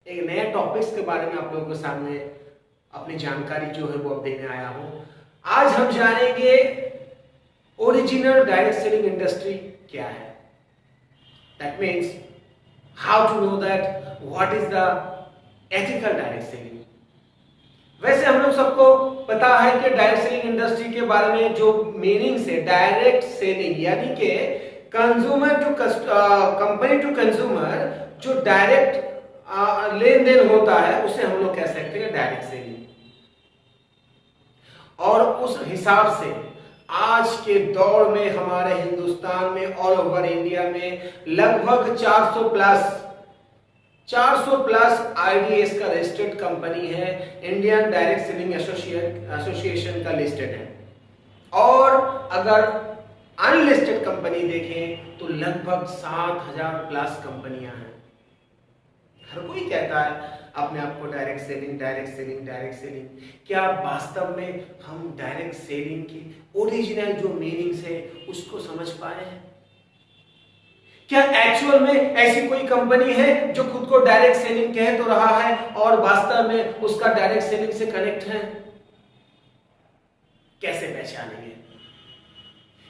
एक नए टॉपिक्स के बारे में आप लोगों के सामने अपनी जानकारी जो है वो अब देने आया हूं। आज हम जानेंगे ओरिजिनल डायरेक्ट सेलिंग इंडस्ट्री क्या है। That means how to know that what is the ethical direct selling. वैसे हम लोग सबको पता है कि डायरेक्ट सेलिंग इंडस्ट्री के बारे में जो मीनिंग्स है, डायरेक्ट सेलिंग यानी कि consumer to company to consumer जो डायरेक्ट लेन देन होता है उसे हम लोग कह सकते हैं डायरेक्ट सेलिंग। और उस हिसाब से आज के दौर में हमारे हिंदुस्तान में ऑल ओवर इंडिया में लगभग 400 प्लस आईडीएस का रजिस्टर्ड कंपनी है, इंडियन डायरेक्ट सेलिंग एसोसिएशन का लिस्टेड है। और अगर अनलिस्टेड कंपनी देखें तो लगभग 7000 प्लस कंपनियां हैं। हर कोई कहता है अपने आप को direct selling direct selling direct selling. क्या वास्तव में हम डायरेक्ट सेलिंग की ओरिजिनल जो मीनिंग्स है उसको समझ पाए हैं? क्या एक्चुअल में ऐसी कोई कंपनी है जो खुद को डायरेक्ट सेलिंग कह तो रहा है और वास्तव में उसका डायरेक्ट सेलिंग से कनेक्ट है? कैसे पहचानेंगे?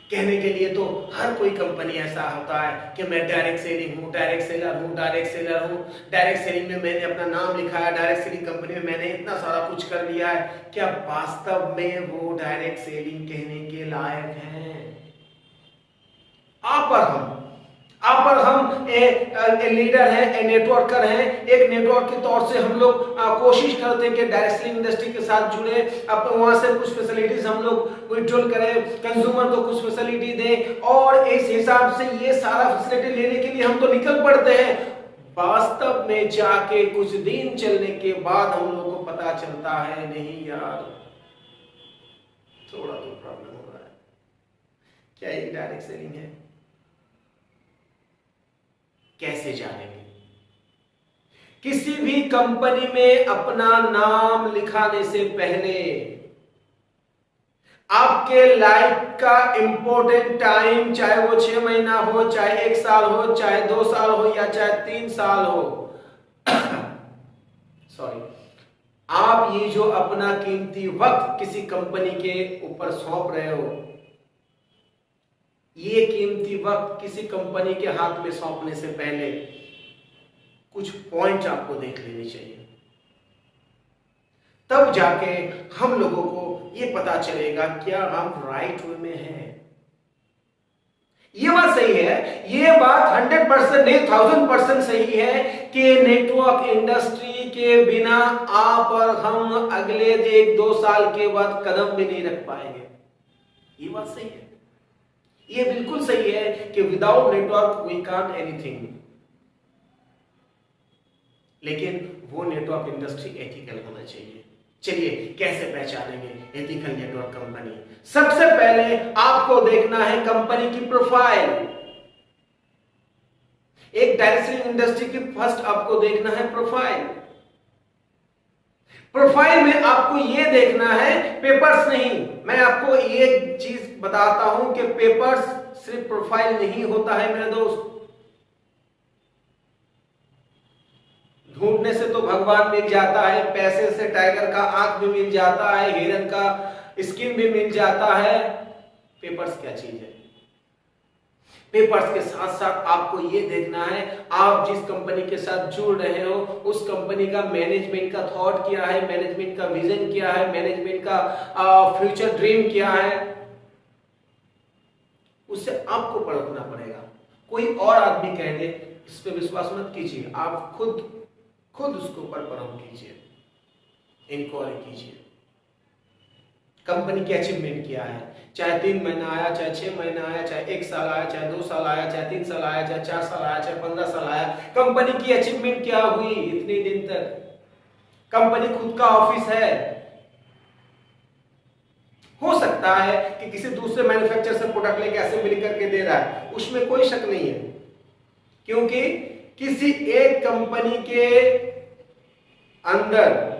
कहने के लिए तो हर कोई कंपनी ऐसा होता है कि मैं डायरेक्ट सेलिंग हूं, डायरेक्ट सेलर हूं, डायरेक्ट सेलर हूं, डायरेक्ट सेलिंग में मैंने अपना नाम लिखा है, डायरेक्ट सेलिंग कंपनी में मैंने इतना सारा कुछ कर लिया है। क्या वास्तव में वो डायरेक्ट सेलिंग कहने के लायक हैं? आप और हम ए लीडर हैं, ए नेटवर्कर हैं। एक नेटवर्क के तौर से हम लोग कोशिश करते हैं कि डायरेक्ट सेलिंग इंडस्ट्री के साथ जुड़े, अब वहां से कुछ फैसिलिटीज हम लोग विड्रॉल करें, कंज्यूमर को कुछ फैसिलिटी दें और इस हिसाब से ये सारा फैसिलिटी लेने के लिए हम तो निकल पड़ते हैं। वास्तव में जाके कुछ दिन चलने के बाद हम लोग को पता चलता है नहीं यार, थोड़ा तो प्रॉब्लम हो रहा है। क्या ये डायरेक्ट सेलिंग है? कैसे जानेंगे? किसी भी कंपनी में अपना नाम लिखाने से पहले आपके लाइफ का इंपॉर्टेंट टाइम, चाहे वो 6 महीना हो, चाहे 1 साल हो, चाहे 2 साल हो या चाहे 3 साल हो सॉरी, आप ये जो अपना कीमती वक्त किसी कंपनी के ऊपर सौंप रहे हो, ये कीमती वक्त किसी कंपनी के हाथ में सौंपने से पहले कुछ पॉइंट आपको देख लेने चाहिए। तब जाके हम लोगों को ये पता चलेगा क्या हम राइट वे में हैं। ये बात सही है, ये बात 100% नहीं 1000% सही है कि नेटवर्क इंडस्ट्री के बिना आप और हम अगले 1-2 साल के बाद कदम भी नहीं रख पाएंगे। ये बात सही है, ये बिल्कुल सही है कि without network we can't anything. लेकिन वो नेटवर्क इंडस्ट्री एथिकल होना चाहिए। चलिए कैसे पहचानेंगे एथिकल नेटवर्क कंपनी? सबसे पहले आपको देखना है कंपनी की प्रोफाइल। एक डायरेक्ट सेलिंग इंडस्ट्री की फर्स्ट आपको देखना है प्रोफाइल। प्रोफाइल में आपको यह देखना है, पेपर्स नहीं। मैं आपको ये चीज बताता हूं कि पेपर्स सिर्फ प्रोफाइल नहीं होता है मेरे दोस्त। ढूंढने से तो भगवान मिल जाता है, पैसे से टाइगर का आंख भी मिल जाता है, हिरन का स्किन भी मिल जाता है। पेपर्स क्या चीज है? पेपर्स के साथ साथ आपको यह देखना है आप जिस कंपनी के साथ जुड़ रहे हो उस कंपनी का मैनेजमेंट का थॉट क्या है, मैनेजमेंट का विजन क्या है, मैनेजमेंट का फ्यूचर ड्रीम क्या है। उससे आपको परखना पड़ेगा। कोई और आदमी कह दे इस पे विश्वास मत कीजिए, आप खुद उसके ऊपर परख कीजिए, इंक्वायरी कीजिए। कंपनी की अचीवमेंट क्या है, चाहे 3 महीना आया, चाहे 6 महीना आया, चाहे 1 साल आया, चाहे 2 साल आया, चाहे 3 साल आया, चाहे 4 साल आया, चाहे 15 साल आया, कंपनी की अचीवमेंट क्या हुई इतने दिन तक। कंपनी खुद का ऑफिस है, हो सकता है कि किसी दूसरे मैन्युफैक्चरर से प्रोडक्ट लेके असेंबली करके दे रहा है, उसमें कोई शक नहीं है, क्योंकि किसी एक कंपनी के अंदर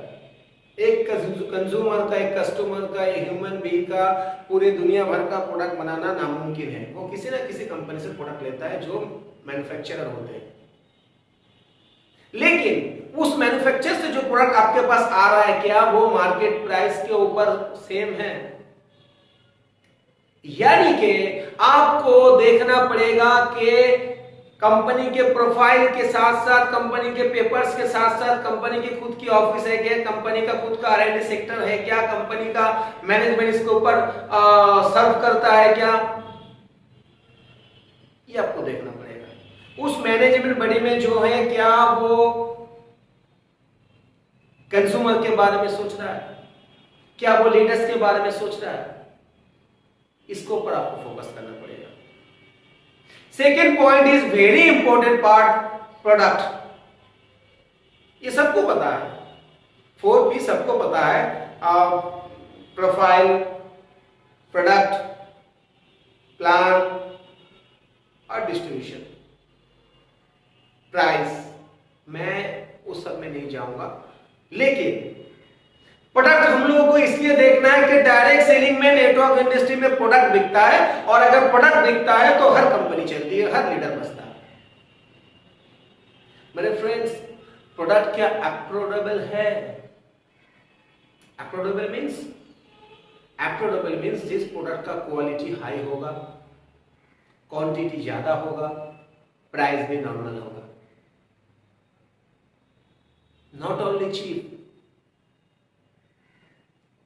एक कंज्यूमर का, एक कस्टमर का, एक ह्यूमन बीइंग का पूरे दुनिया भर का प्रोडक्ट बनाना नामुमकिन है। वो किसी ना किसी कंपनी से प्रोडक्ट लेता है जो मैन्युफैक्चरर होते हैं। लेकिन उस मैन्युफैक्चरर से जो प्रोडक्ट आपके पास आ रहा है क्या वो मार्केट प्राइस के ऊपर सेम है? यानी कि आपको देखना पड़ेगा कि कंपनी के प्रोफाइल के साथ साथ, कंपनी के पेपर्स के साथ साथ, कंपनी की खुद की ऑफिस है क्या, कंपनी का खुद का R&D सेक्टर है क्या, कंपनी का मैनेजमेंट इसके ऊपर सर्व करता है क्या, ये आपको देखना पड़ेगा। उस मैनेजमेंट बॉडी में जो है क्या वो कंज्यूमर के बारे में सोच रहा है, क्या वो लीडर्स के बारे में सोच रहा है, इसके ऊपर आपको फोकस करना पड़ेगा। Second point is very important part, product. ये सबको पता है, 4P सबको पता है, प्रोफाइल, प्रोडक्ट, प्लान और डिस्ट्रीब्यूशन, प्राइस। मैं उस सब में नहीं जाऊंगा, लेकिन प्रोडक्ट हम लोगों को इसलिए देखना है कि डायरेक्ट सेलिंग में, नेटवर्क इंडस्ट्री में प्रोडक्ट बिकता है, और अगर प्रोडक्ट बिकता है तो हर कंपनी चलती है, हर लीडर बचता है। मेरे फ्रेंड्स, प्रोडक्ट क्या अफोर्डेबल है? अफोर्डेबल मींस जिस प्रोडक्ट का क्वालिटी हाई होगा, क्वांटिटी ज्यादा होगा, प्राइस भी नॉर्मल होगा, नॉट ओनली चीप।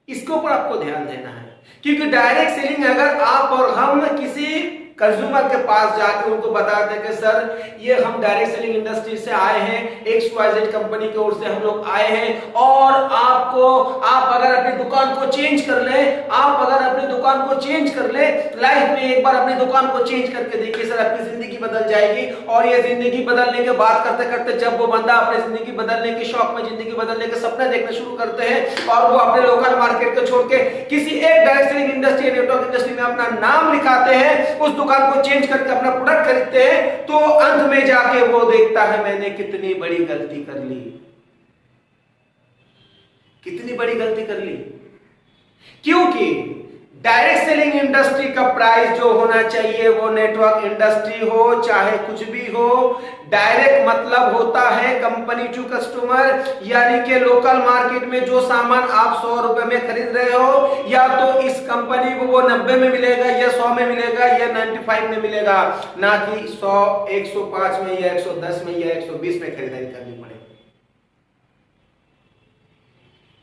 इसके ऊपर आपको ध्यान देना है, क्योंकि डायरेक्ट सेलिंग अगर आप और हम किसी कंज्यूमर के पास जाकर उनको बता दें कि सर ये हम डायरेक्ट सेलिंग इंडस्ट्री से आए हैं, XYZ कंपनी की ओर से हम लोग आए हैं, और आप अगर अपनी दुकान को चेंज कर ले, लाइफ में एक बार अपनी दुकान को चेंज करके देखिए सर, आपकी जिंदगी बदल जाएगी। और ये जिंदगी बदलने के बात करते करते जब वो बंदा अपनी जिंदगी बदलने के शौक में, जिंदगी बदलने के सपने देखना शुरू करते हैं, और वो अपने लोकल मार्केट को छोड़ के किसी एक direct selling industry, network industry में अपना नाम लिखाते हैं, उस दुकान को चेंज करके अपना प्रोडक्ट खरीदते हैं, तो अंत में जाके वो देखता है मैंने कितनी बड़ी गलती कर ली, कितनी बड़ी गलती कर ली। क्योंकि डायरेक्ट सेलिंग इंडस्ट्री का प्राइस जो होना चाहिए वो नेटवर्क इंडस्ट्री हो चाहे कुछ भी हो, डायरेक्ट मतलब होता है कंपनी टू कस्टमर, यानी कि लोकल मार्केट में जो सामान आप 100 रुपए में खरीद रहे हो, या तो इस कंपनी को वो 90 में मिलेगा, या 100 में मिलेगा, या 95 में मिलेगा, ना कि 100, 105 में, या 110 में, या 120 में खरीदारी करनी पड़े।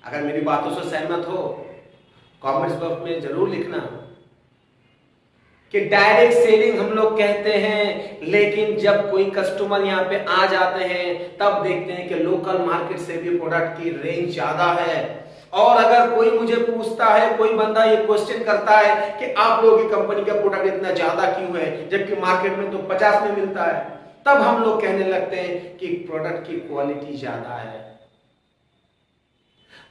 अगर मेरी बातों से सहमत हो कमेंट्स बॉक्स में जरूर लिखना कि डायरेक्ट सेलिंग हम लोग कहते हैं, लेकिन जब कोई कस्टमर यहाँ पे आ जाते हैं तब देखते हैं कि लोकल मार्केट से भी प्रोडक्ट की रेंज ज्यादा है। और अगर कोई मुझे पूछता है, कोई बंदा ये क्वेश्चन करता है कि आप लोगों की कंपनी का प्रोडक्ट इतना ज्यादा क्यों है जबकि मार्केट में तो 50 में मिलता है, तब हम लोग कहने लगते हैं कि प्रोडक्ट की क्वालिटी ज्यादा है।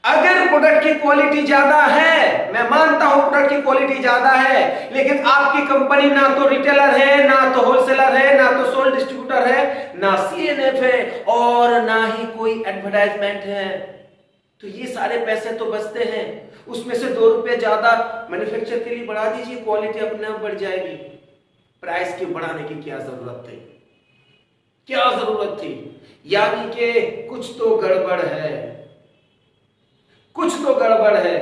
अगर प्रोडक्ट की क्वालिटी ज्यादा है, मैं मानता हूं प्रोडक्ट की क्वालिटी ज्यादा है, लेकिन आपकी कंपनी ना तो रिटेलर है, ना तो होलसेलर है, ना तो सोल डिस्ट्रीब्यूटर है, ना CNF है, और ना ही कोई एडवर्टाइजमेंट है, तो ये सारे पैसे तो बचते हैं। उसमें से 2 रुपए ज्यादा मैन्युफैक्चर के लिए बढ़ा दीजिए, क्वालिटी अपने आप बढ़ जाएगी। प्राइस की बढ़ाने की क्या जरूरत थी, क्या जरूरत थी? यानी कि कुछ तो गड़बड़ है, कुछ तो गड़बड़ है।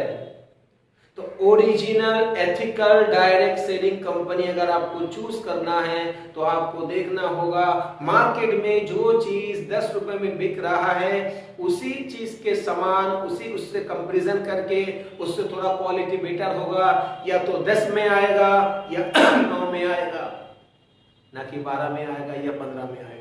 तो original ethical direct selling company अगर आपको चूज करना है तो आपको देखना होगा मार्केट में जो चीज 10 रुपए में बिक रहा है उसी चीज के समान, उससे कंपैरिजन करके उससे थोड़ा क्वालिटी बेटर होगा, या तो 10 में आएगा या 9 में आएगा, ना कि 12 में आएगा या 15 में आएगा।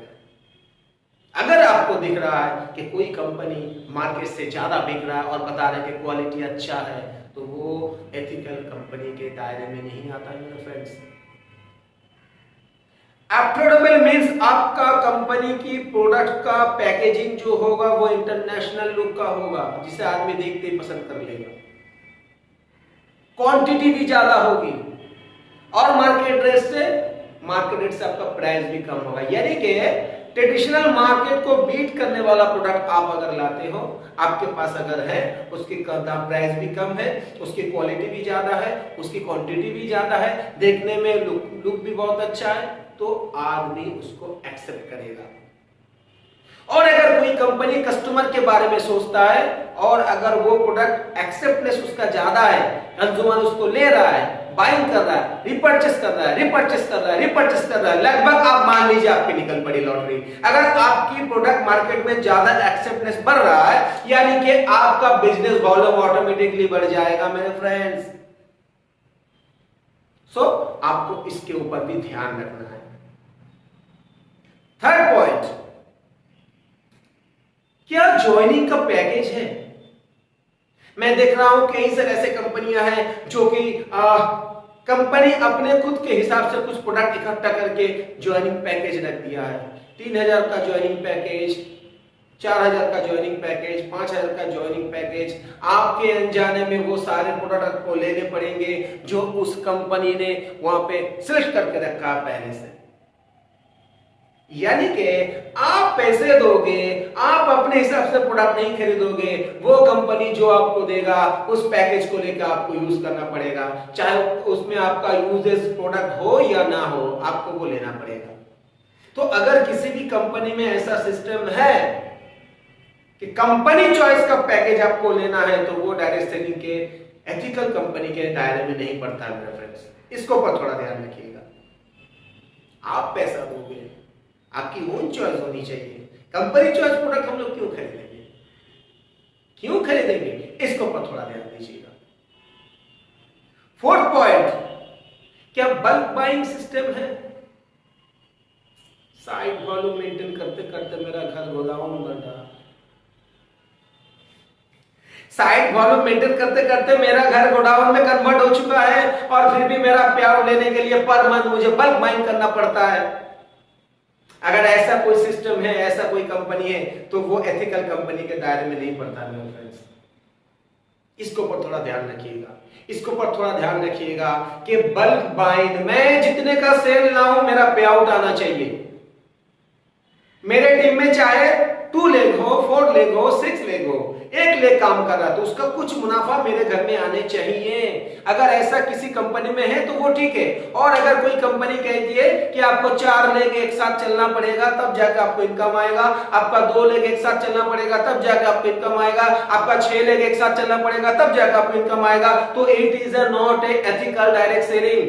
अगर आपको दिख रहा है कि कोई कंपनी मार्केट से ज्यादा बिक रहा है और बता रहे कि क्वालिटी अच्छा है, तो वो एथिकल कंपनी के दायरे में नहीं आता है मेरे फ्रेंड्स। अफोर्डेबल मींस आपका कंपनी की प्रोडक्ट का पैकेजिंग जो होगा वो इंटरनेशनल लुक का होगा, जिसे आदमी देखते ही पसंद कर लेगा। क्वांटिटी भी ज्यादा होगी, और मार्केट रेट से आपका प्राइस भी कम होगा। यानी कि ट्रेडिशनल मार्केट को बीट करने वाला प्रोडक्ट आप अगर लाते हो, आपके पास अगर है, उसकी प्राइस भी कम है, उसकी क्वालिटी भी ज्यादा है, उसकी क्वांटिटी भी ज्यादा है, देखने में लुक भी बहुत अच्छा है, तो आदमी उसको एक्सेप्ट करेगा। और अगर कोई कंपनी कस्टमर के बारे में सोचता है और अगर वो प्रोडक्ट एक्सेप्टनेस उसका ज्यादा है, कंज्यूमर उसको ले रहा है, बाइंग कर रहा है, रिपर्चेस कर रहा है, रिपर्चेस कर रहा है, रिपर्चेस कर रहा है, लगभग आप मान लीजिए आपकी निकल पड़ी लॉटरी। अगर आपकी प्रोडक्ट मार्केट में ज्यादा एक्सेप्टेंस बढ़ रहा है, यानी कि आपका बिजनेस वॉल्यूम ऑटोमेटिकली बढ़ जाएगा मेरे फ्रेंड्स। सो आपको इसके ऊपर भी ध्यान रखना है। थर्ड पॉइंट, क्या ज्वाइनिंग का पैकेज है? मैं देख रहा हूं कई सारे ऐसे कंपनियां हैं जो कि कंपनी अपने खुद के हिसाब से कुछ प्रोडक्ट इकट्ठा करके ज्वाइनिंग पैकेज रख दिया है। 3000 का ज्वाइनिंग पैकेज, 4000 का ज्वाइनिंग पैकेज, 5000 का ज्वाइनिंग पैकेज। आपके अनजाने में वो सारे प्रोडक्ट आपको लेने पड़ेंगे जो उस कंपनी ने वहां पे सिलेक्ट करके रखा है पहले से। यानी कि आप पैसे दोगे, आप अपने हिसाब से प्रोडक्ट नहीं खरीदोगे, वो कंपनी जो आपको देगा उस पैकेज को लेकर आपको यूज करना पड़ेगा, चाहे उसमें आपका यूजेस प्रोडक्ट हो या ना हो, आपको वो लेना पड़ेगा। तो अगर किसी भी कंपनी में ऐसा सिस्टम है कि कंपनी चॉइस का पैकेज आपको लेना है, तो वो डायरेक्ट सेलिंग के एथिकल कंपनी के दायरे में नहीं पड़ता है मेरे फ्रेंड्स। इसको पर थोड़ा ध्यान रखिएगा। आप पैसा दोगे, आपकी ओन चॉइस होनी चाहिए। कंपनी चॉइस प्रोडक्ट हम लोग क्यों खरीदेंगे, क्यों खरीदेंगे, इसको पर थोड़ा ध्यान दीजिएगा। फोर्थ पॉइंट, क्या बल्क बाइंग सिस्टम है? साइड वॉल्यूम मेंटेन करते करते मेरा घर गोदाम बन रहा, साइड वॉल्यूम मेंटेन करते करते मेरा घर गोडाउन में कन्वर्ट हो चुका है और फिर भी मेरा प्यार लेने के लिए पर मंथ मुझे बल्क बाइंग करना पड़ता है। अगर ऐसा कोई सिस्टम है, ऐसा कोई कंपनी है, तो वो एथिकल कंपनी के दायरे में नहीं पड़ता मेरे फ्रेंड्स। इसको पर थोड़ा ध्यान रखिएगा। इसको पर थोड़ा ध्यान रखिएगा कि बल्क बाइंग में जितने का सेल लाऊं, मेरा पे आउट आना चाहिए। मेरे टीम में चाहे 2 लेग हो, 4 लेग हो, 6 लेग हो, 1 लेग काम कर रहा है तो उसका कुछ मुनाफा मेरे घर में आने चाहिए। अगर ऐसा किसी कंपनी में है तो वो ठीक है। और अगर कोई कंपनी कहती है कि आपको 4 लेग एक साथ चलना पड़ेगा तब जाकर आपको इनकम आएगा, आपका 2 लेग एक साथ चलना पड़ेगा तब जाकर आपको इनकम आएगा, आपका 6 लेग एक साथ चलना पड़ेगा तब जाकर आपको इनकम आएगा, तो it is not a ethical direct selling.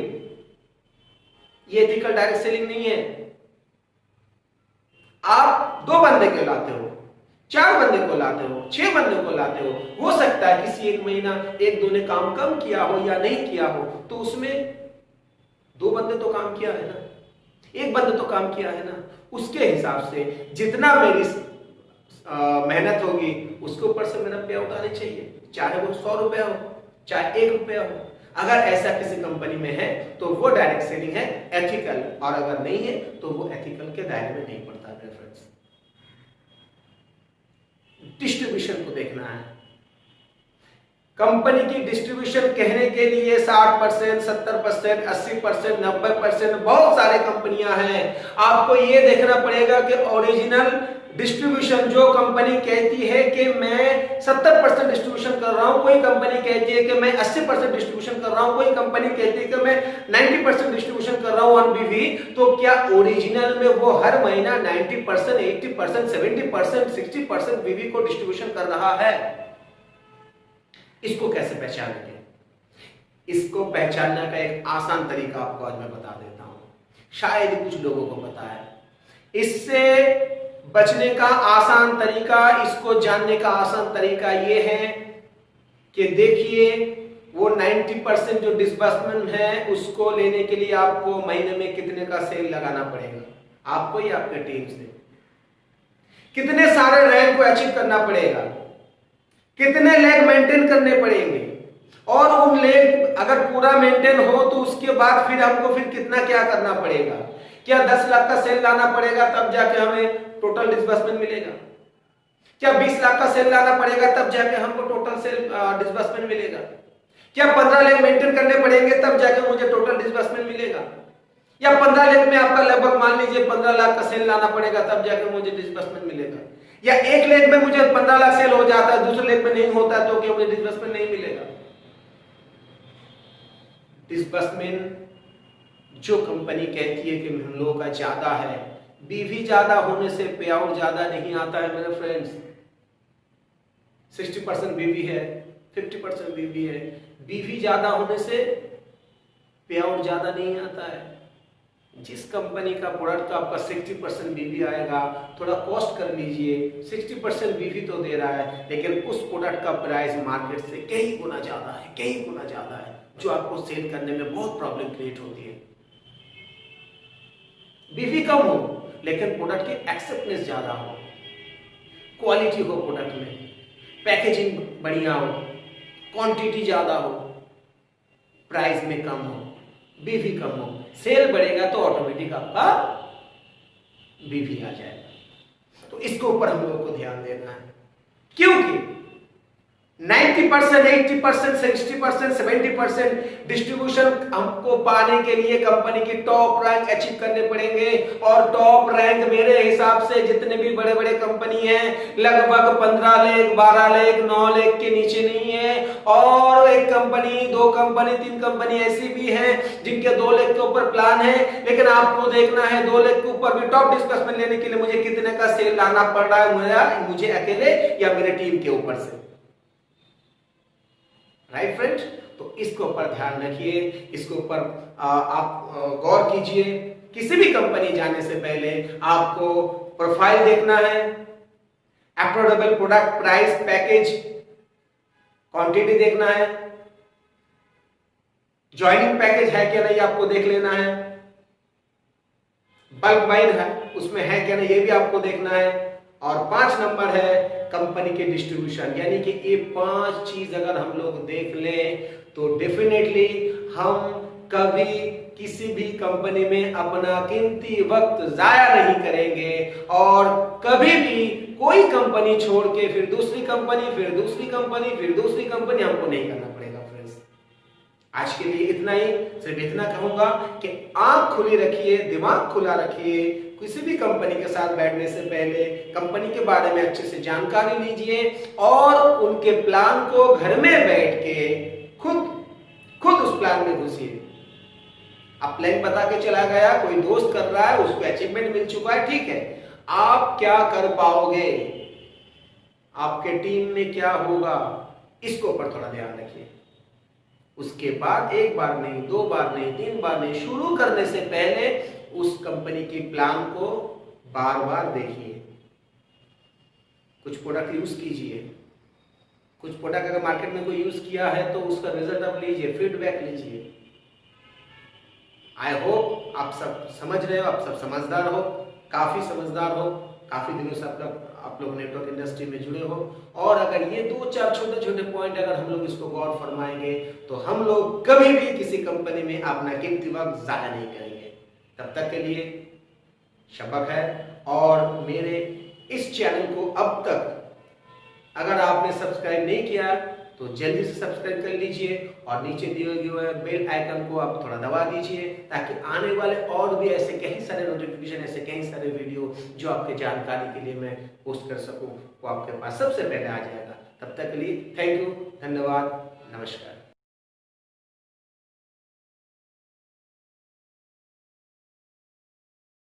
ये एथिकल डायरेक्ट सेलिंग नहीं है। आप 2 बंदे को लाते हो, 4 बंदे को लाते हो, 6 बंदे को लाते हो सकता है किसी एक महीना 1-2 ने काम कम किया हो या नहीं किया हो, तो उसमें 2 बंदे तो काम किया है ना, 1 बंदे तो काम किया है ना। उसके हिसाब से जितना मेरी मेहनत होगी उसके ऊपर से मेरा पे आउट आने चाहिए, चाहे वो 100 रुपया हो, चाहे 1 रुपया हो। अगर ऐसा किसी कंपनी में है तो वो डायरेक्ट सेलिंग है, एथिकल, और अगर नहीं है तो वो एथिकल के दायरे में नहीं पड़ता है फ्रेंड्स। डिस्ट्रीब्यूशन को देखना है। कंपनी की डिस्ट्रीब्यूशन कहने के लिए 60%, 70%, 80%, 90%, बहुत सारे कंपनियां हैं। आपको ये देखना पड़ेगा कि ओरिजिनल डिस्ट्रीब्यूशन जो कंपनी कहती है कि मैं 70% डिस्ट्रीब्यूशन कर रहा हूं, कोई कंपनी कहती है कि मैं 80% डिस्ट्रीब्यूशन कर रहा हूं, कोई कंपनी कहती है कि मैं 90% डिस्ट्रीब्यूशन कर रहा हूं ऑन बीवी, तो क्या ओरिजिनल में वो हर महीना 90%, 80%, 70%, 60% बीवी को डिस्ट्रीब्यूशन कर रहा है? इसको कैसे पहचानेंगे? इसको पहचानने का एक आसान तरीका आपको आज मैं बता देता हूं, शायद कुछ लोगों को पता है। इससे बचने का आसान तरीका, इसको जानने का आसान तरीका यह है कि देखिए वो 90% जो डिस्बर्समेंट है उसको लेने के लिए आपको महीने में कितने का सेल लगाना पड़ेगा, आपको या आपके टीम से कितने सारे रैंक को अचीव करना पड़ेगा, कितने लेग मेंटेन करने पड़ेंगे, और उन लेग अगर पूरा मेंटेन हो तो उसके बाद फिर हमको फिर कितना क्या करना पड़ेगा। क्या 10 लाख का सेल लाना पड़ेगा तब जाके हमें टोटल डिस्बर्समेंट मिलेगा? क्या 20 लाख का सेल लाना पड़ेगा तब जाके हमको टोटल सेल डिस्बर्समेंट मिलेगा? क्या 15 लाख मेंटेन करने पड़ेंगे तब जाके मुझे टोटल डिस्बर्समेंट मिलेगा? या 15 लाख में आपका लगभग मान लीजिए 15 लाख का सेल लाना पड़ेगा तब जाके मुझे डिस्बर्समेंट मिलेगा? या 1 लाख में मुझे 15 लाख सेल हो जाता है, दूसरे लाख में नहीं होता है, तो क्या मुझे डिस्बर्समेंट नहीं मिलेगा? डिस्बर्समेंट जो कंपनी कहती है कि हम लोगों का ज्यादा है, बीवी ज्यादा होने से पे आउट ज्यादा नहीं आता है मेरे फ्रेंड्स। 60% बीवी है, 50% बीवी है, बीवी ज्यादा होने से पे आउट ज्यादा नहीं आता है। जिस कंपनी का प्रोडक्ट का आपका 60% बीवी आएगा, थोड़ा कॉस्ट कर लीजिए, 60% बीवी तो दे रहा है, लेकिन उस प्रोडक्ट का प्राइस मार्केट से कई गुना ज्यादा है, कई गुना ज्यादा है, जो आपको सेल करने में बहुत प्रॉब्लम क्रिएट होती है। बीवी कम हो लेकिन प्रोडक्ट की एक्सेप्टेंस ज्यादा हो, क्वालिटी हो प्रोडक्ट में, पैकेजिंग बढ़िया हो, क्वांटिटी ज्यादा हो, प्राइस में कम हो, बीवी कम हो, सेल बढ़ेगा तो ऑटोमेटिक आपका बीवी आ जाएगा। तो इसके ऊपर हम लोगों को ध्यान देना है, क्योंकि 90%, 80%, 60%, 70% डिस्ट्रीब्यूशन हमको पाने के लिए कंपनी की टॉप रैंक अचीव करने पड़ेंगे। और टॉप रैंक मेरे हिसाब से जितने भी बड़े बड़े कंपनी हैं लगभग 15 लाख, 12 लाख, 9 लाख के नीचे नहीं है। और एक कंपनी, 2 कंपनी, 3 कंपनी ऐसी भी हैं जिनके 2 लाख के ऊपर प्लान है, लेकिन आपको देखना है 2 लाख के ऊपर भी टॉप डिस्बर्समेंट लेने के लिए मुझे कितने का सेल लाना पड़ रहा है, मुझे अकेले या मेरे टीम के ऊपर से। राइट फ्रेंड्स, तो इसके ऊपर ध्यान रखिए, इसके ऊपर आप गौर कीजिए। किसी भी कंपनी जाने से पहले आपको प्रोफाइल देखना है, affordable product, price, package, quantity देखना है, ज्वाइनिंग पैकेज है क्या नहीं आपको देख लेना है, बल्क बाइंग है उसमें है क्या नहीं ये भी आपको देखना है। और 5 नंबर है कंपनी के डिस्ट्रीब्यूशन, यानी कि ये 5 चीज अगर हम लोग देख लें तो डेफिनेटली हम कभी किसी भी कंपनी में अपना कीमती वक्त जाया नहीं करेंगे, और कभी भी कोई कंपनी छोड़ के फिर दूसरी कंपनी, फिर दूसरी कंपनी, फिर दूसरी कंपनी हमको नहीं करना पड़ेगा। फ्रेंड्स, आज के लिए इतना ही। सिर्फ इतना कहूंगा कि आंख खुली रखिए, दिमाग खुला रखिए, किसी भी कंपनी के साथ बैठने से पहले कंपनी के बारे में अच्छे से जानकारी लीजिए और उनके प्लान को घर में बैठ के खुद उस प्लान में घुसिए। अब प्लान बता के चला गया, कोई दोस्त कर रहा है, उसको अचीवमेंट मिल चुका है, ठीक है, आप क्या कर पाओगे, आपके टीम में क्या होगा, इसके ऊपर थोड़ा ध्यान रखिए। उसके बाद 1 बार नहीं, 2 बार नहीं, 3 बार नहीं, शुरू करने से पहले उस कंपनी की प्लान को बार बार देखिए। कुछ प्रोडक्ट यूज कीजिए, कुछ प्रोडक्ट अगर मार्केट में कोई यूज किया है तो उसका रिजल्ट आप लीजिए, फीडबैक लीजिए। आई होप आप सब समझ रहे हो, आप सब समझदार हो, काफी समझदार हो, काफी दिनों से आप लोग नेटवर्क इंडस्ट्री में जुड़े हो। और अगर ये 2-4 छोटे छोटे पॉइंट अगर हम लोग इसको गौर फरमाएंगे तो हम लोग कभी भी किसी कंपनी में अपना कीमती वक्त जाया नहीं करेंगे। तब तक के लिए शपथ है। और मेरे इस चैनल को अब तक अगर आपने सब्सक्राइब नहीं किया तो जल्दी से सब्सक्राइब कर लीजिए और नीचे दिए हुए बेल आइकन को आप थोड़ा दबा दीजिए, ताकि आने वाले और भी ऐसे कई सारे नोटिफिकेशन, ऐसे कई सारे वीडियो जो आपके जानकारी के लिए मैं पोस्ट कर सकूं वो आपके पास सबसे पहले आ जाएगा। तब तक के लिए थैंक यू, धन्यवाद, नमस्कार।